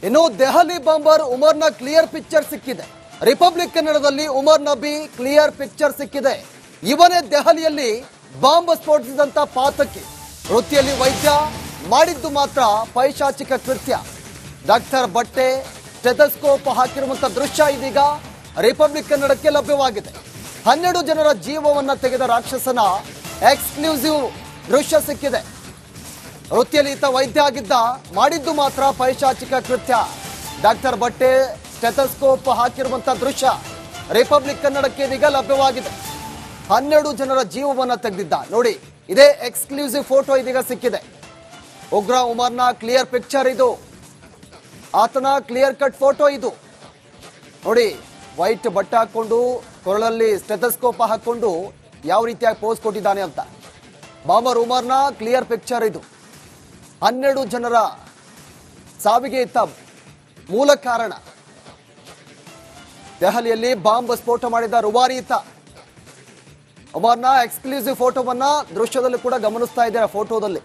ಇನ್ನು Delhi bomber ಉಮರ್ನ clear picture ಸಿಕ್ಕಿದೆ. Republic ಕನ್ನಡದಲ್ಲಿ ಉಮರ್ ನಬಿ ಕ್ಲಿಯರ್ ಪಿಕ್ಚರ್ ಸಿಕ್ಕಿದೆ. ಇವನೇ ದೆಹಲಿಯಲ್ಲಿ ಬಾಂಬ್ ಸ್ಫೋಟಿಸಿದಂತ ಪಾತಕಿ. ವೃತ್ತಿಯಲ್ಲಿ ವೈದ್ಯ, ಮಾಡಿದ್ದು ಮಾತ್ರ ಪೈಶಾಚಿಕ ಕೃತ್ಯ. ಡಾಕ್ಟರ್ ಬಟ್ಟೆ ಸ್ಟೆಥೋಸ್ಕೋಪ್ ಹಾಕಿರುವಂತ ದೃಶ್ಯ ಇದೀಗ ರಿಪಬ್ಲಿಕ್ ಕನ್ನಡಕ್ಕೆ ಲಭ್ಯವಾಗಿದೆ. 12 ಜನರ ಜೀವವನ್ನ ತೆಗೆದ ರಾಕ್ಷಸನ ಎಕ್ಸ್ಕ್ಲೂಸಿವ್ ದೃಶ್ಯ ಸಿಕ್ಕಿದೆ. ವೃತ್ತಿಯಲ್ಲಿ ಈತ ವೈದ್ಯ ಆಗಿದ್ದ, ಮಾಡಿದ್ದು ಮಾತ್ರ ಪೈಶಾಚಿಕ ಕೃತ್ಯ. ಡಾಕ್ಟರ್ ಬಟ್ಟೆ ಸ್ಟೆಥೋಸ್ಕೋಪ್ ಹಾಕಿರುವಂತ ದೃಶ್ಯ ರಿಪಬ್ಲಿಕ್ ಕನ್ನಡಕ್ಕೆ ಇದೀಗ ಲಭ್ಯವಾಗಿದೆ. 12 ಜನರ ಜೀವವನ್ನ ತೆಗೆದಿದ್ದ. ನೋಡಿ, ಇದೇ ಎಕ್ಸ್ಕ್ಲೂಸಿವ್ ಫೋಟೋ ಇದೀಗ ಸಿಕ್ಕಿದೆ. ಉಗ್ರ ಉಮರ್ನ ಕ್ಲಿಯರ್ ಪಿಕ್ಚರ್ ಇದು, ಆತನ ಕ್ಲಿಯರ್ ಕಟ್ ಫೋಟೋ ಇದು. ನೋಡಿ, ವೈಟ್ ಬಟ್ಟೆ ಹಾಕೊಂಡು ಕೊರಳಲ್ಲಿ ಸ್ಟೆಥೋಸ್ಕೋಪ್ ಹಾಕೊಂಡು ಯಾವ ರೀತಿಯಾಗಿ ಪೋಸ್ ಕೊಟ್ಟಿದ್ದಾನೆ ಅಂತ. ಬಾಂಬರ್ ಉಮರ್ನ ಕ್ಲಿಯರ್ ಪಿಕ್ಚರ್ ಇದು. 12 ಜನರ ಸಾವಿಗೆ ಇತ್ತ ಮೂಲ ಕಾರಣ. ದೆಹಲಿಯಲ್ಲಿ ಬಾಂಬ್ ಸ್ಫೋಟ ಮಾಡಿದ ರುವಾರಿ ಈತ. ಉಮರ್ನ ಎಕ್ಸ್ಕ್ಲೂಸಿವ್ ಫೋಟೋವನ್ನ ದೃಶ್ಯದಲ್ಲಿ ಕೂಡ ಗಮನಿಸ್ತಾ ಇದ್ದಾರೆ. ಫೋಟೋದಲ್ಲಿ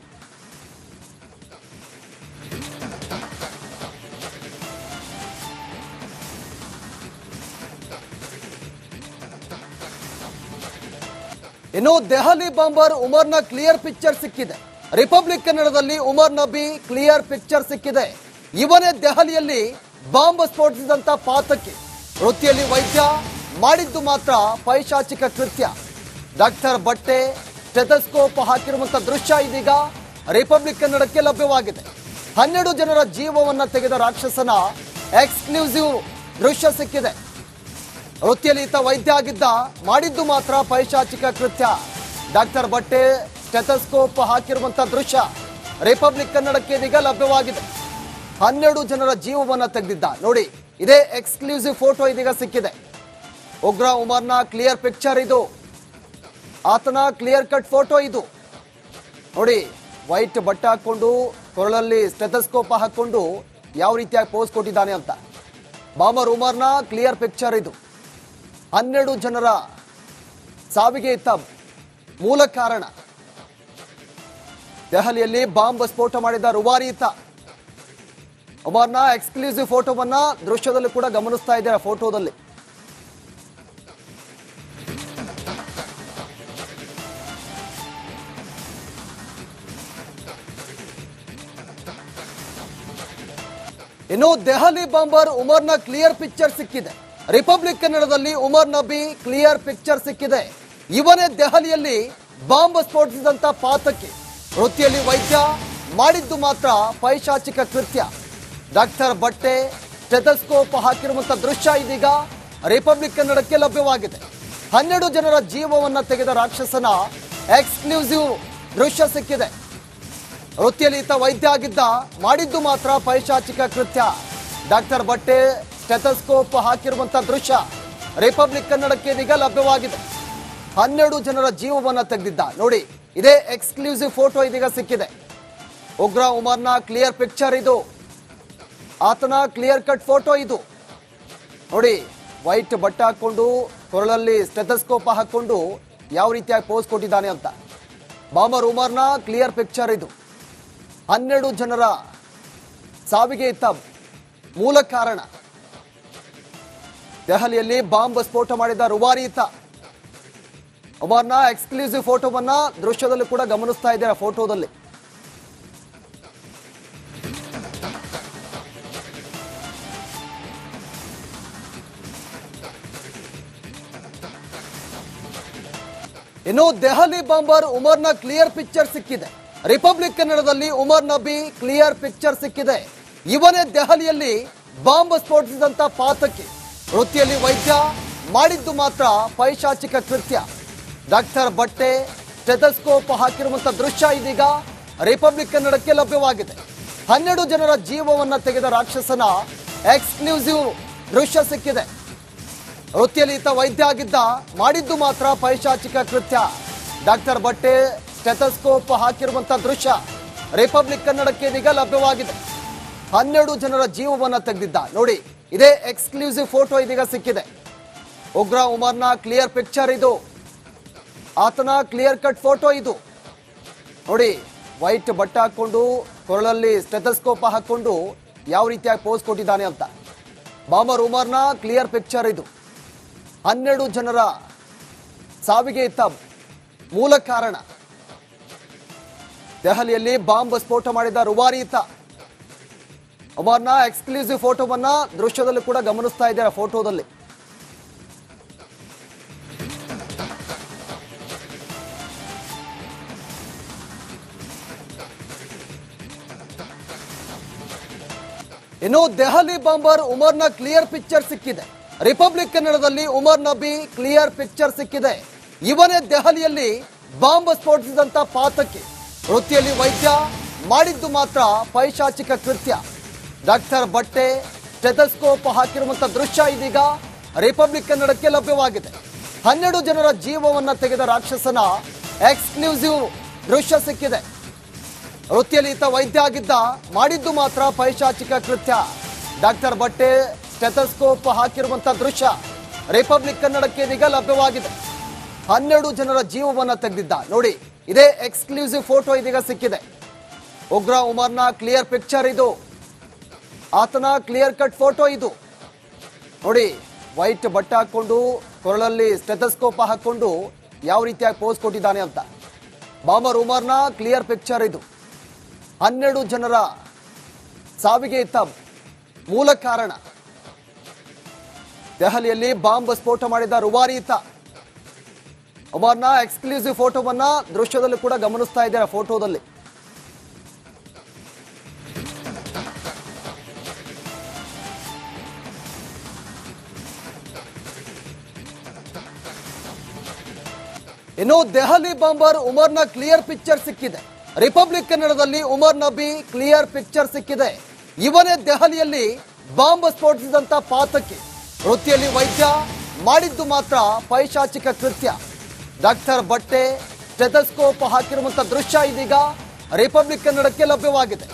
ಇನ್ನು ದೆಹಲಿ ಬಾಂಬರ್ ಉಮರ್ನ ಕ್ಲಿಯರ್ ಪಿಕ್ಚರ್ ಸಿಕ್ಕಿದೆ. ರಿಪಬ್ಲಿಕ್ ಕನ್ನಡದಲ್ಲಿ ಉಮರ್ ನಬಿ ಕ್ಲಿಯರ್ ಪಿಕ್ಚರ್ ಸಿಕ್ಕಿದೆ. ಇವನೇ ದೆಹಲಿಯಲ್ಲಿ ಬಾಂಬ್ ಸ್ಫೋಟಿಸಿದಂತ ಪಾತಕಿ. ವೃತ್ತಿಯಲ್ಲಿ ವೈದ್ಯ, ಮಾಡಿದ್ದು ಮಾತ್ರ ಪೈಶಾಚಿಕ ಕೃತ್ಯ. ಡಾಕ್ಟರ್ ಬಟ್ಟೆ ಸ್ಟೆಥೋಸ್ಕೋಪ್ ಹಾಕಿರುವಂತ ದೃಶ್ಯ ಇದೀಗ ರಿಪಬ್ಲಿಕ್ ಕನ್ನಡಕ್ಕೆ ಲಭ್ಯವಾಗಿದೆ. 12 ಜನರ ಜೀವವನ್ನ ತೆಗೆದ ರಾಕ್ಷಸನ ಎಕ್ಸ್ಕ್ಲೂಸಿವ್ ದೃಶ್ಯ ಸಿಕ್ಕಿದೆ. ವೃತ್ತಿಯಲ್ಲಿ ಈತ ವೈದ್ಯ ಆಗಿದ್ದ, ಮಾಡಿದ್ದು ಮಾತ್ರ ಪೈಶಾಚಿಕ ಕೃತ್ಯ. ಡಾಕ್ಟರ್ ಬಟ್ಟೆ ಸ್ಟೆಥೋಸ್ಕೋಪ್ ಹಾಕಿರುವಂತ ದೃಶ್ಯ ರಿಪಬ್ಲಿಕ್ ಕನ್ನಡಕ್ಕೆ ಇದೀಗ ಲಭ್ಯವಾಗಿದೆ. 12 ಜನರ ಜೀವವನ್ನ ತೆಗೆದಿದ್ದ. ನೋಡಿ, ಇದೇ ಎಕ್ಸ್ಕ್ಲೂಸಿವ್ ಫೋಟೋ ಇದೀಗ ಸಿಕ್ಕಿದೆ. ಉಗ್ರ ಉಮರ್ನ ಕ್ಲಿಯರ್ ಪಿಕ್ಚರ್ ಇದು, ಆತನ ಕ್ಲಿಯರ್ ಕಟ್ ಫೋಟೋ ಇದು. ನೋಡಿ, ವೈಟ್ ಬಟ್ಟೆ ಹಾಕೊಂಡು ಕೊರಳಲ್ಲಿ ಸ್ಟೆಥೋಸ್ಕೋಪ್ ಹಾಕೊಂಡು ಯಾವ ರೀತಿಯಾಗಿ ಪೋಸ್ ಕೊಟ್ಟಿದ್ದಾನೆ ಅಂತ. ಬಾಂಬರ್ ಉಮರ್ನ ಕ್ಲಿಯರ್ ಪಿಕ್ಚರ್ ಇದು. 12 ಜನರ ಸಾವಿಗೆ ಇತ್ತ ಮೂಲ ಕಾರಣ. ದೆಹಲಿಯಲ್ಲಿ ಬಾಂಬ್ ಸ್ಫೋಟ ಮಾಡಿದ ರುವಾರಿ ಈತ. ಉಮರ್ನ ಎಕ್ಸ್ಕ್ಲೂಸಿವ್ ಫೋಟೋವನ್ನ ದೃಶ್ಯದಲ್ಲಿ ಕೂಡ ಗಮನಿಸ್ತಾ ಇದ್ದಾರೆ. ಫೋಟೋದಲ್ಲಿ ಇನ್ನು ದೆಹಲಿ ಬಾಂಬರ್ ಉಮರ್ನ ಕ್ಲಿಯರ್ ಪಿಕ್ಚರ್ ಸಿಕ್ಕಿದೆ. ರಿಪಬ್ಲಿಕ್ ಕನ್ನಡದಲ್ಲಿ ಉಮರ್ ನಬಿ ಕ್ಲಿಯರ್ ಪಿಕ್ಚರ್ ಸಿಕ್ಕಿದೆ. ಇವನೇ ದೆಹಲಿಯಲ್ಲಿ ಬಾಂಬ್ ಸ್ಫೋಟಿಸಿದಂತ ಪಾತಕಿ. ವೃತ್ತಿಯಲ್ಲಿ ವೈದ್ಯ, ಮಾಡಿದ್ದು ಮಾತ್ರ ಪೈಶಾಚಿಕ ಕೃತ್ಯ. ಡಾಕ್ಟರ್ ಬಟ್ಟೆ ಸ್ಟೆಥೋಸ್ಕೋಪ್ ಹಾಕಿರುವಂತ ದೃಶ್ಯ ಇದೀಗ ರಿಪಬ್ಲಿಕ್ ಕನ್ನಡಕ್ಕೆ ಲಭ್ಯವಾಗಿದೆ. 12 ಜನರ ಜೀವವನ್ನ ತೆಗೆದ ರಾಕ್ಷಸನ ಎಕ್ಸ್ಕ್ಲೂಸಿವ್ ದೃಶ್ಯ ಸಿಕ್ಕಿದೆ. ವೃತ್ತಿಯಲ್ಲಿ ಈತ ವೈದ್ಯ ಆಗಿದ್ದ, ಮಾಡಿದ್ದು ಮಾತ್ರ ಪೈಶಾಚಿಕ ಕೃತ್ಯ. ಡಾಕ್ಟರ್ ಬಟ್ಟೆ ಸ್ಟೆಥೋಸ್ಕೋಪ್ ಹಾಕಿರುವಂತ ದೃಶ್ಯ ರಿಪಬ್ಲಿಕ್ ಕನ್ನಡಕ್ಕೆ ಇದೀಗ ಲಭ್ಯವಾಗಿದೆ. 12 ಜನರ ಜೀವವನ್ನ ತೆಗೆದಿದ್ದ. ನೋಡಿ, ಇದೇ ಎಕ್ಸ್ಕ್ಲೂಸಿವ್ ಫೋಟೋ ಇದೀಗ ಸಿಕ್ಕಿದೆ. ಉಗ್ರ ಉಮರ್ನ ಕ್ಲಿಯರ್ ಪಿಕ್ಚರ್ ಇದು, ಆತನ ಕ್ಲಿಯರ್ ಕಟ್ ಫೋಟೋ ಇದು. ನೋಡಿ, ವೈಟ್ ಬಟ್ಟೆ ಹಾಕೊಂಡು ಕೊರಳಲ್ಲಿ ಸ್ಟೆಥೋಸ್ಕೋಪ್ ಹಾಕೊಂಡು ಯಾವ ರೀತಿಯಾಗಿ ಪೋಸ್ ಕೊಟ್ಟಿದ್ದಾನೆ ಅಂತ. ಬಾಂಬರ್ ಉಮರ್ನ ಕ್ಲಿಯರ್ ಪಿಕ್ಚರ್ ಇದು. 12 ಜನರ ಸಾವಿಗೆ ಇತ್ತ ಮೂಲ ಕಾರಣ. ದೆಹಲಿಯಲ್ಲಿ ಬಾಂಬ್ ಸ್ಫೋಟ ಮಾಡಿದ ರುವಾರಿ ಈತ. ಉಮರ್ನ ಎಕ್ಸ್ಕ್ಲೂಸಿವ್ ಫೋಟೋವನ್ನ ದೃಶ್ಯದಲ್ಲಿ ಕೂಡ ಗಮನಿಸ್ತಾ ಇದ್ದಾರೆ. ಫೋಟೋದಲ್ಲಿ ಇನ್ನು ದೆಹಲಿ ಬಾಂಬರ್ ಉಮರ್ನ ಕ್ಲಿಯರ್ ಪಿಕ್ಚರ್ ಸಿಕ್ಕಿದೆ. ರಿಪಬ್ಲಿಕ್ ಕನ್ನಡದಲ್ಲಿ ಉಮರ್ ನಬಿ ಕ್ಲಿಯರ್ ಪಿಕ್ಚರ್ ಸಿಕ್ಕಿದೆ. ಇವನೇ ದೆಹಲಿಯಲ್ಲಿ ಬಾಂಬ್ ಸ್ಫೋಟಿಸಿದಂತ ಪಾತಕಿ. ವೃತ್ತಿಯಲ್ಲಿ ವೈದ್ಯ, ಮಾಡಿದ್ದು ಮಾತ್ರ ಪೈಶಾಚಿಕ ಕೃತ್ಯ. ಡಾಕ್ಟರ್ ಬಟ್ಟೆ ಸ್ಟೆಥೋಸ್ಕೋಪ್ ಹಾಕಿರುವಂತ ದೃಶ್ಯ ಇದೀಗ ರಿಪಬ್ಲಿಕ್ ಕನ್ನಡಕ್ಕೆ ಲಭ್ಯವಾಗಿದೆ. 12 ಜನರ ಜೀವವನ್ನ ತೆಗೆದ ರಾಕ್ಷಸನ ಎಕ್ಸ್ಕ್ಲೂಸಿವ್ ದೃಶ್ಯ ಸಿಕ್ಕಿದೆ. ವೃತ್ತಿಯಲ್ಲಿ ಈತ ವೈದ್ಯ ಆಗಿದ್ದ, ಮಾಡಿದ್ದು ಮಾತ್ರ ಪೈಶಾಚಿಕ ಕೃತ್ಯ. ಡಾಕ್ಟರ್ ಬಟ್ಟೆ ಸ್ಟೆಥೋಸ್ಕೋಪ್ ಹಾಕಿರುವಂತ ದೃಶ್ಯ ರಿಪಬ್ಲಿಕ್ ಕನ್ನಡಕ್ಕೆ ಇದೀಗ ಲಭ್ಯವಾಗಿದೆ. 12 ಜನರ ಜೀವವನ್ನ ತೆಗೆದಿದ್ದ. ನೋಡಿ, ಇದೇ ಎಕ್ಸ್ಕ್ಲೂಸಿವ್ ಫೋಟೋ ಇದೀಗ ಸಿಕ್ಕಿದೆ. ಉಗ್ರ ಉಮರ್ನ ಕ್ಲಿಯರ್ ಪಿಕ್ಚರ್ ಇದು, ಆತನ ಕ್ಲಿಯರ್ ಕಟ್ ಫೋಟೋ ಇದು. ನೋಡಿ, ವೈಟ್ ಬಟ್ಟೆ ಹಾಕೊಂಡು ಕೊರಳಲ್ಲಿ ಸ್ಟೆಥೋಸ್ಕೋಪ್ ಹಾಕೊಂಡು ಯಾವ ರೀತಿಯಾಗಿ ಪೋಸ್ ಕೊಟ್ಟಿದ್ದಾನೆ ಅಂತ. ಬಾಂಬರ್ ಉಮರ್ನ ಕ್ಲಿಯರ್ ಪಿಕ್ಚರ್ ಇದು. 12 ಜನರ ಸಾವಿಗೆ ಇತ್ತ ಮೂಲ ಕಾರಣ. ದೆಹಲಿಯಲ್ಲಿ ಬಾಂಬ್ ಸ್ಫೋಟ ಮಾಡಿದ ರುವಾರಿ ಈತ. ಉಮರ್ನ ಎಕ್ಸ್ಕ್ಲೂಸಿವ್ ಫೋಟೋವನ್ನ ದೃಶ್ಯದಲ್ಲಿ ಕೂಡ ಗಮನಿಸ್ತಾ ಇದ್ದಾರೆ. ಫೋಟೋದಲ್ಲಿ ಇನ್ನು ದೆಹಲಿ ಬಾಂಬರ್ ಉಮರ್ನ ಕ್ಲಿಯರ್ ಪಿಕ್ಚರ್ ಸಿಕ್ಕಿದೆ. ರಿಪಬ್ಲಿಕ್ ಕನ್ನಡದಲ್ಲಿ ಉಮರ್ ನಬಿ ಕ್ಲಿಯರ್ ಪಿಕ್ಚರ್ ಸಿಕ್ಕಿದೆ. ಇವನೇ ದೆಹಲಿಯಲ್ಲಿ ಬಾಂಬ್ ಸ್ಫೋಟಿಸಿದಂತ ಪಾತಕಿ. ವೃತ್ತಿಯಲ್ಲಿ ವೈದ್ಯ, ಮಾಡಿದ್ದು ಮಾತ್ರ ಪೈಶಾಚಿಕ ಕೃತ್ಯ. ಡಾಕ್ಟರ್ ಬಟ್ಟೆ ಸ್ಟೆಥೋಸ್ಕೋಪ್ ಹಾಕಿರುವಂತ ದೃಶ್ಯ ಇದೀಗ ರಿಪಬ್ಲಿಕ್ ಕನ್ನಡಕ್ಕೆ ಲಭ್ಯವಾಗಿದೆ. 12 ಜನರ ಜೀವವನ್ನ ತೆಗೆದ ರಾಕ್ಷಸನ ಎಕ್ಸ್ಕ್ಲೂಸಿವ್ ದೃಶ್ಯ ಸಿಕ್ಕಿದೆ. ವೃತ್ತಿಯಲ್ಲಿ ಈತ ವೈದ್ಯ ಆಗಿದ್ದ, ಮಾಡಿದ್ದು ಮಾತ್ರ ಪೈಶಾಚಿಕ ಕೃತ್ಯ. ಡಾಕ್ಟರ್ ಬಟ್ಟೆ ಸ್ಟೆಥೋಸ್ಕೋಪ್ ಹಾಕಿರುವಂತ ದೃಶ್ಯ ರಿಪಬ್ಲಿಕ್ ಕನ್ನಡಕ್ಕೆ ಇದೀಗ ಲಭ್ಯವಾಗಿದೆ. 12 ಜನರ ಜೀವವನ್ನ ತೆಗೆದಿದ್ದ. ನೋಡಿ, ಇದೇ ಎಕ್ಸ್ಕ್ಲೂಸಿವ್ ಫೋಟೋ ಇದೀಗ ಸಿಕ್ಕಿದೆ. ಉಗ್ರ ಉಮರ್ನ ಕ್ಲಿಯರ್ ಪಿಕ್ಚರ್ ಇದು. ಆತನ ಕ್ಲಿಯರ್ ಕಟ್ ಫೋಟೋ ಇದು. ನೋಡಿ, ವೈಟ್ ಬಟ್ಟೆ ಹಾಕೊಂಡು ಕೊರಳಲ್ಲಿ ಸ್ಟೆಥೋಸ್ಕೋಪ್ ಹಾಕೊಂಡು ಯಾವ ರೀತಿಯಾಗಿ ಪೋಸ್ ಕೊಟ್ಟಿದ್ದಾನೆ ಅಂತ. ಬಾಂಬರ್ ಉಮರ್ನ ಕ್ಲಿಯರ್ ಪಿಕ್ಚರ್ ಇದು. 12 ಜನರ ಸಾವಿಗೆ ಇತ್ತ ಮೂಲ ಕಾರಣ. ದೆಹಲಿಯಲ್ಲಿ ಬಾಂಬ್ ಸ್ಫೋಟ ಮಾಡಿದ ರುವಾರಿ ಈತ. ಉಮರ್ನ ಎಕ್ಸ್ಕ್ಲೂಸಿವ್ ಫೋಟೋವನ್ನ ದೃಶ್ಯದಲ್ಲಿ ಕೂಡ ಗಮನಿಸ್ತಾ ಇದ್ದಾರೆ. ಫೋಟೋದಲ್ಲಿ ಇನ್ನು ದೆಹಲಿ ಬಾಂಬರ್ ಉಮರ್ನ ಕ್ಲಿಯರ್ ಪಿಕ್ಚರ್ ಸಿಕ್ಕಿದೆ. ರಿಪಬ್ಲಿಕ್ ಕನ್ನಡದಲ್ಲಿ ಉಮರ್ ನಬಿ ಕ್ಲಿಯರ್ ಪಿಕ್ಚರ್ ಸಿಕ್ಕಿದೆ. ಇವನೇ ದೆಹಲಿಯಲ್ಲಿ ಬಾಂಬ್ ಸ್ಫೋಟಿಸಿದಂತ ಪಾತಕಿ. ವೃತ್ತಿಯಲ್ಲಿ ವೈದ್ಯ, ಮಾಡಿದ್ದು ಮಾತ್ರ ಪೈಶಾಚಿಕ ಕೃತ್ಯ. ಡಾಕ್ಟರ್ ಬಟ್ಟೆ ಸ್ಟೆಥೋಸ್ಕೋಪ್ ಹಾಕಿರುವಂತ ದೃಶ್ಯ ಇದೀಗ ರಿಪಬ್ಲಿಕ್ ಕನ್ನಡಕ್ಕೆ ಲಭ್ಯವಾಗಿದೆ.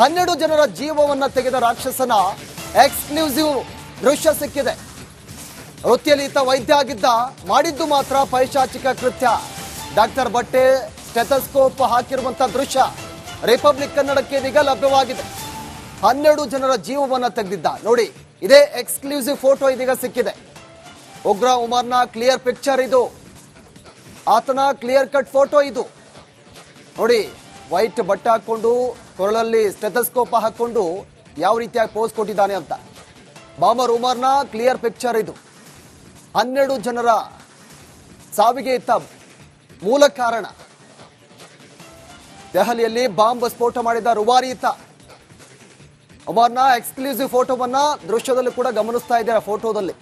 12 ಜನರ ಜೀವವನ್ನ ತೆಗೆದ ರಾಕ್ಷಸನ ಎಕ್ಸ್ಕ್ಲೂಸಿವ್ ದೃಶ್ಯ ಸಿಕ್ಕಿದೆ. ವೃತ್ತಿಯಲ್ಲಿ ಈತ ವೈದ್ಯ ಆಗಿದ್ದ, ಮಾಡಿದ್ದು ಮಾತ್ರ ಪೈಶಾಚಿಕ ಕೃತ್ಯ. ಡಾಕ್ಟರ್ ಬಟ್ಟೆ ಸ್ಟೆಥೋಸ್ಕೋಪ್ ಹಾಕಿರುವಂತ ದೃಶ್ಯ ರಿಪಬ್ಲಿಕ್ ಕನ್ನಡಕ್ಕೆ ಇದೀಗ ಲಭ್ಯವಾಗಿದೆ. 12 ಜನರ ಜೀವವನ್ನ ತೆಗೆದಿದ್ದ. ನೋಡಿ, ಇದೇ ಎಕ್ಸ್ಕ್ಲೂಸಿವ್ ಫೋಟೋ ಇದೀಗ ಸಿಕ್ಕಿದೆ. ಉಗ್ರ ಉಮರ್ನ ಕ್ಲಿಯರ್ ಪಿಕ್ಚರ್ ಇದು. ಆತನ ಕ್ಲಿಯರ್ ಕಟ್ ಫೋಟೋ ಇದು. ನೋಡಿ, ವೈಟ್ ಬಟ್ಟೆ ಹಾಕೊಂಡು ಕೊರಳಲ್ಲಿ ಸ್ಟೆಥೋಸ್ಕೋಪ್ ಹಾಕೊಂಡು ಯಾವ ರೀತಿಯಾಗಿ ಪೋಸ್ ಕೊಟ್ಟಿದ್ದಾನೆ ಅಂತ. ಬಾಂಬರ್ ಉಮರ್ನ ಕ್ಲಿಯರ್ ಪಿಕ್ಚರ್ ಇದು. 12 ಜನರ ಸಾವಿಗೆ ಇತ್ತ ಮೂಲ ಕಾರಣ. ದೆಹಲಿಯಲ್ಲಿ ಬಾಂಬ್ ಸ್ಫೋಟ ಮಾಡಿದ ರುವಾರಿ ಈತ. ಉಮರ್ನ ಎಕ್ಸ್ಕ್ಲೂಸಿವ್ ಫೋಟೋವನ್ನ ದೃಶ್ಯದಲ್ಲಿ ಕೂಡ ಗಮನಿಸ್ತಾ ಇದ್ದಾರೆ. ಫೋಟೋದಲ್ಲಿ